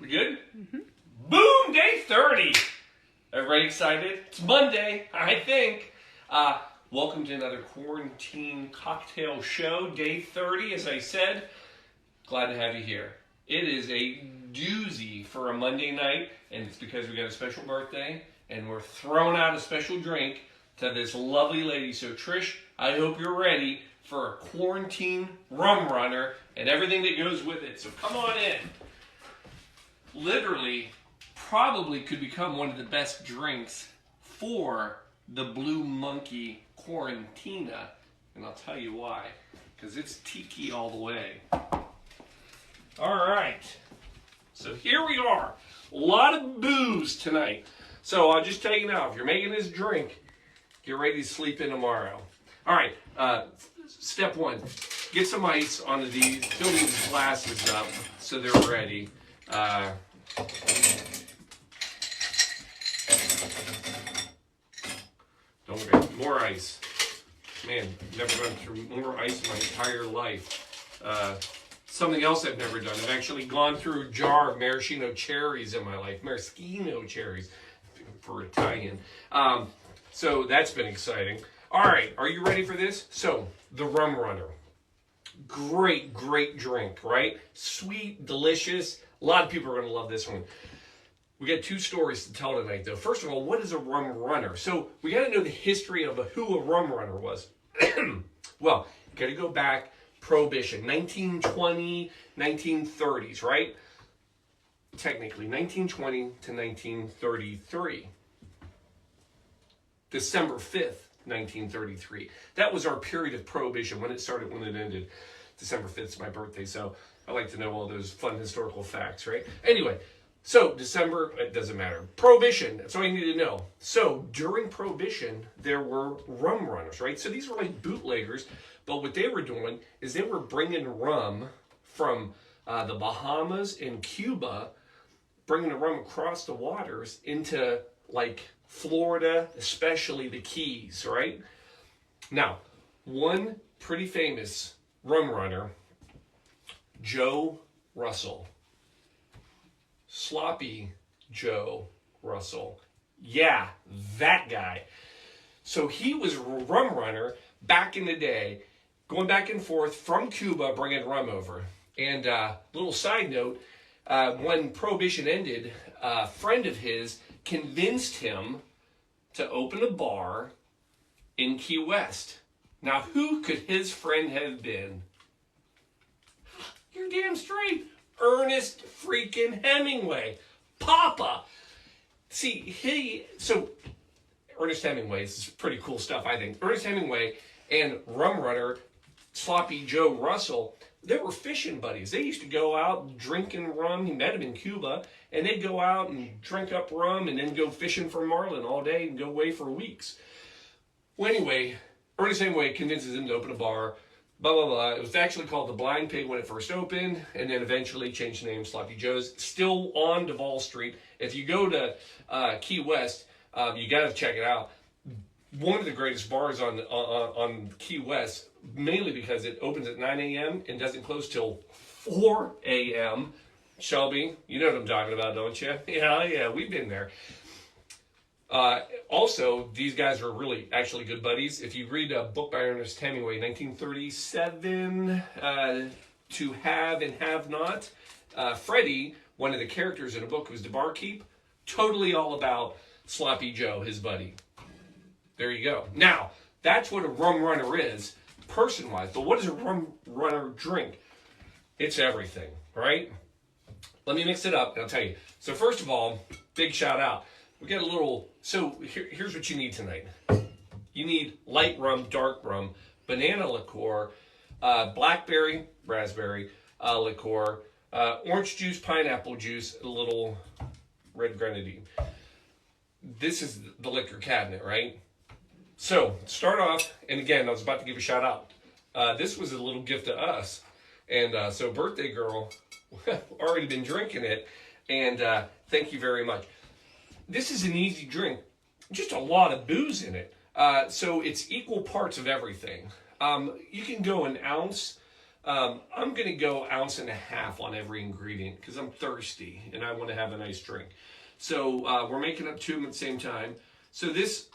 We good? Mm-hmm. Boom! Day 30! Everybody excited? It's Monday, I think. Welcome to another Quarantine Cocktail Show. Day 30, as I said. Glad to have you here. It is a doozy for a Monday night, and it's because we got a special birthday, and we're throwing out a special drink to this lovely lady. So, Trish, I hope you're ready for a Quarantine Rum Runner and everything that goes with it. So come on in. Literally, probably could become one of the best drinks for the Blue Monkey Quarantina. And I'll tell you why. Because it's tiki all the way. All right. So here we are. A lot of booze tonight. So I'll just tell you now, if you're making this drink, get ready to sleep in tomorrow. All right. Step one. Get some ice onto these. Fill these glasses up so they're ready. Don't worry. More ice. Man, never gone through more ice in my entire life. Something else I've never done. I've actually gone through a jar of maraschino cherries in my life. Maraschino cherries for Italian. So that's been exciting. All right, are you ready for this? So, the Rum Runner. Great, great drink, right? Sweet, delicious. A lot of people are going to love this one. We got two stories to tell tonight, though. First of all, what is a rum runner? So we got to know the history of who a rum runner was. Well, you got to go back, Prohibition, 1920, 1930s, right? Technically, 1920 to 1933. December 5th, 1933. That was our period of Prohibition, when it started, when it ended. December 5th is my birthday, so I like to know all those fun historical facts, right? Anyway, so December, it doesn't matter. Prohibition, that's all you need to know. So during Prohibition, there were rum runners, right? So these were like bootleggers, but what they were doing is they were bringing rum from the Bahamas and Cuba, bringing the rum across the waters into like Florida, especially the Keys, right? Now, one pretty famous rum runner, Joe Russell. Sloppy Joe Russell. Yeah, that guy. So he was a rum runner back in the day, going back and forth from Cuba, bringing rum over. And little side note, when Prohibition ended, a friend of his convinced him to open a bar in Key West. Now, who could his friend have been? You're damn straight. Ernest freaking Hemingway. Papa. See, Ernest Hemingway, this is pretty cool stuff, I think. Ernest Hemingway and rum runner Sloppy Joe Russell, they were fishing buddies. They used to go out drinking rum. He met him in Cuba, and they'd go out and drink up rum and then go fishing for marlin all day and go away for weeks. Well, anyway, Ernest Hemingway convinces him to open a bar, blah, blah, blah. It was actually called the Blind Pig when it first opened, and then eventually changed the name Sloppy Joe's. Still on Duval Street. If you go to Key West, you got to check it out. One of the greatest bars on Key West, mainly because it opens at 9 a.m. and doesn't close till 4 a.m. Shelby, you know what I'm talking about, don't you? Yeah, we've been there. Also, these guys are really actually good buddies. If you read a book by Ernest Hemingway, 1937, To Have and Have Not, Freddie, one of the characters in a book, who's the barkeep, totally all about Sloppy Joe, his buddy. There you go. Now, that's what a rum runner is, person-wise. But what does a rum runner drink? It's everything, right? Let me mix it up, and I'll tell you. So first of all, big shout out. We got a little, so here's what you need tonight. You need light rum, dark rum, banana liqueur, blackberry, raspberry liqueur, orange juice, pineapple juice, a little red grenadine. This is the liquor cabinet, right? So, start off, and again, I was about to give a shout out. This was a little gift to us. And so, birthday girl, already been drinking it, and thank you very much. This is an easy drink, just a lot of booze in it. So, it's equal parts of everything. You can go an ounce I'm going to go 1.5 ounces on every ingredient because I'm thirsty and I want to have a nice drink. So we're making up 2 of them at the same time. So this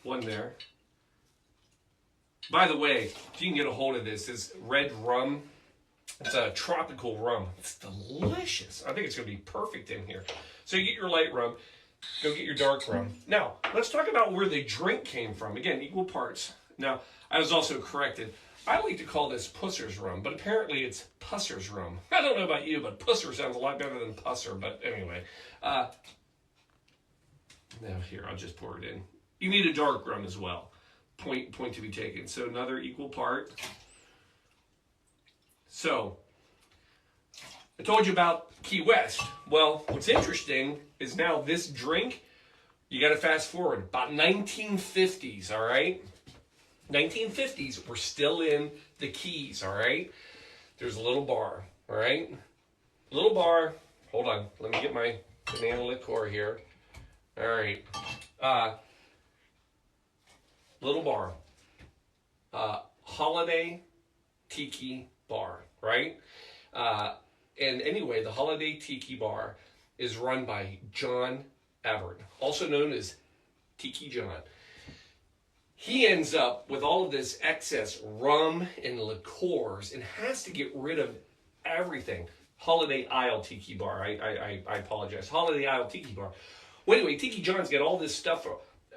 one there. By the way, if you can get a hold of this red rum. It's a tropical rum. It's delicious. I think it's going to be perfect in here. So you get your light rum. Go get your dark rum. Now, let's talk about where the drink came from. Again, equal parts. Now, I was also corrected. I like to call this Pusser's rum, but apparently it's Pusser's rum. I don't know about you, but Pusser sounds a lot better than Pusser. But anyway. Now, here, I'll just pour it in. You need a dark rum as well. Point to be taken. So another equal part. So, I told you about Key West. Well, what's interesting is now this drink, you got to fast forward, about 1950s, all right? 1950s, we're still in the Keys, all right? There's a little bar, all right? Little bar. Hold on. Let me get my banana liqueur here. All right. Little bar. Holiday Tiki Bar, right? And anyway, the Holiday Tiki Bar is run by John Everett, also known as Tiki John. He ends up with all of this excess rum and liqueurs and has to get rid of everything. Holiday Isle Tiki Bar. I apologize. Holiday Isle Tiki Bar. Well, anyway, Tiki John's got all this stuff: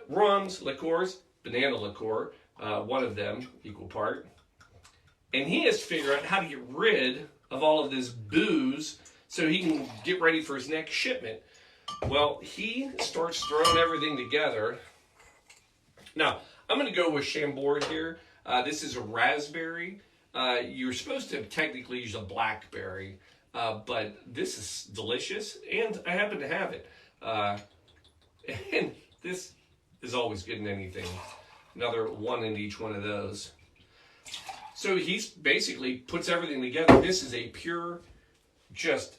rums, liqueurs, banana liqueur, one of them, equal part. And he has to figure out how to get rid of all of this booze so he can get ready for his next shipment. Well, he starts throwing everything together. Now, I'm going to go with Chambord here. This is a raspberry. You're supposed to technically use a blackberry, but this is delicious, and I happen to have it. And this is always good in anything. Another one in each one of those. So he's basically puts everything together. This is a pure, just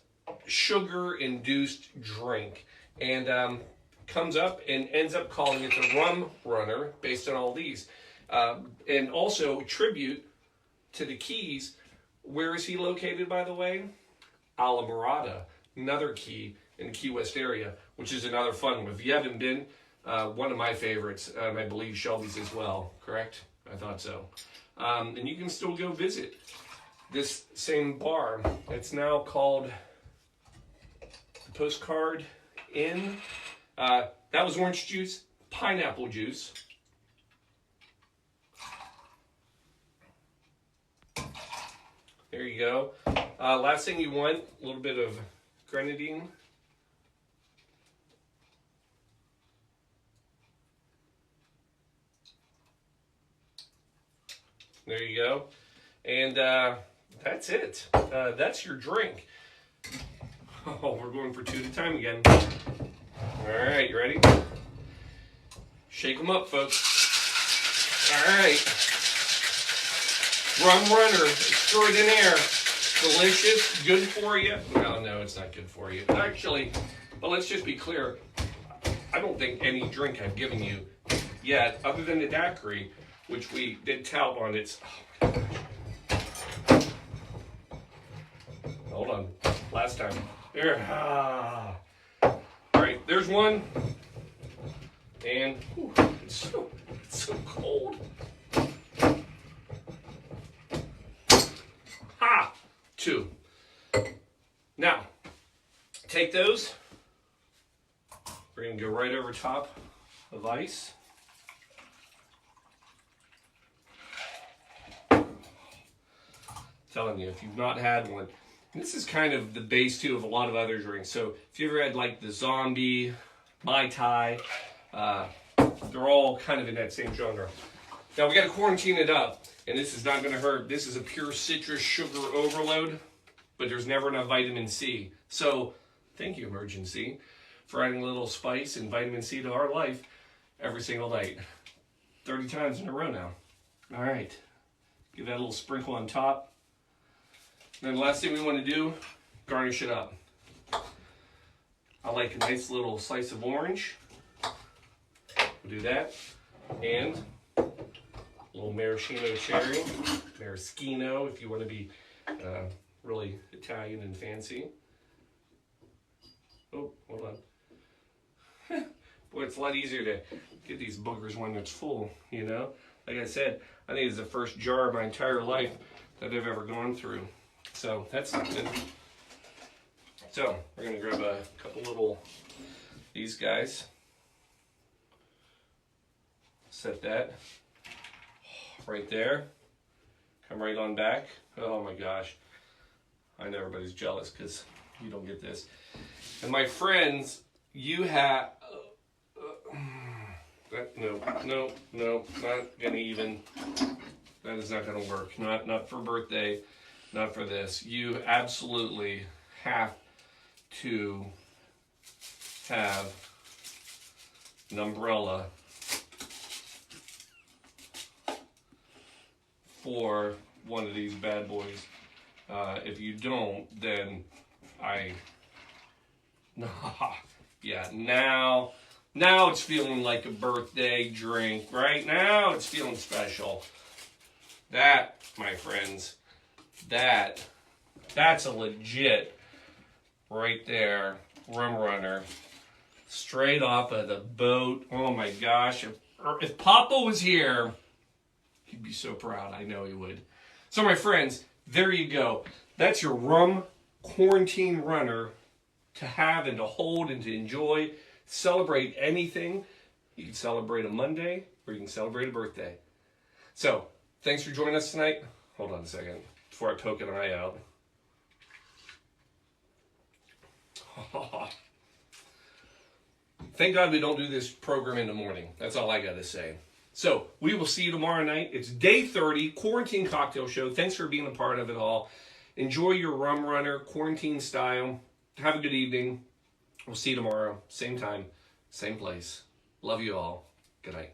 sugar-induced drink. And comes up and ends up calling it the Rum Runner based on all these. And also tribute to the Keys. Where is he located, by the way? Alamorada, another key in the Key West area, which is another fun one. If you haven't been, one of my favorites, I believe Shelby's as well, correct? I thought so. And you can still go visit this same bar. It's now called the Postcard Inn. That was orange juice, pineapple juice. There you go. Last thing you want, a little bit of grenadine. There you go. And that's it. That's your drink. Oh, we're going for 2 at a time again. All right, you ready? Shake them up, folks. All right. Rum Runner extraordinaire. Delicious, good for you. Well, no, it's not good for you. Actually, but let's just be clear. I don't think any drink I've given you yet, other than the daiquiri, which we did tout on its... Oh my gosh. Hold on. Last time. There. All right, there's one. And whew, it's so cold. Ha! 2. Now, take those. We're going to go right over top of ice. Telling you, if you've not had one, this is kind of the base too of a lot of other drinks. So if you ever had like the zombie, Mai Tai, they're all kind of in that same genre. Now we got to quarantine it up, and this is not going to hurt. This is a pure citrus sugar overload, but there's never enough vitamin C. So thank you, Emergency, for adding a little spice and vitamin C to our life every single night. 30 times in a row now. All right, give that a little sprinkle on top. Then the last thing we want to do, garnish it up. I like a nice little slice of orange. We'll do that. And a A little maraschino cherry, maraschino if you want to be really Italian and fancy. Oh, hold on. Boy, it's a lot easier to get these boogers when it's full, you know? Like I said, I think it's the first jar of my entire life that I've ever gone through. So that's something. So we're gonna grab a couple little, these guys. Set that right there. Come right on back. Oh my gosh. I know everybody's jealous because you don't get this. And my friends, you have, no, not gonna even, that is not gonna work. Not for birthday, not for this. You absolutely have to have an umbrella for one of these bad boys. If you don't, then yeah, now it's feeling like a birthday drink, right? Now it's feeling special. That, my friends, that's a legit, right there, Rum Runner, straight off of the boat. Oh my gosh, if Papa was here, he'd be so proud. I know he would. So my friends, there you go. That's your Rum Quarantine Runner to have and to hold and to enjoy. Celebrate anything. You can celebrate a Monday or you can celebrate a birthday. So, thanks for joining us tonight. Hold on a second before I poke an eye out. Thank God we don't do this program in the morning. That's all I got to say. So, we will see you tomorrow night. It's day 30, Quarantine Cocktail Show. Thanks for being a part of it all. Enjoy your Rum Runner, quarantine style. Have a good evening. We'll see you tomorrow. Same time, same place. Love you all. Good night.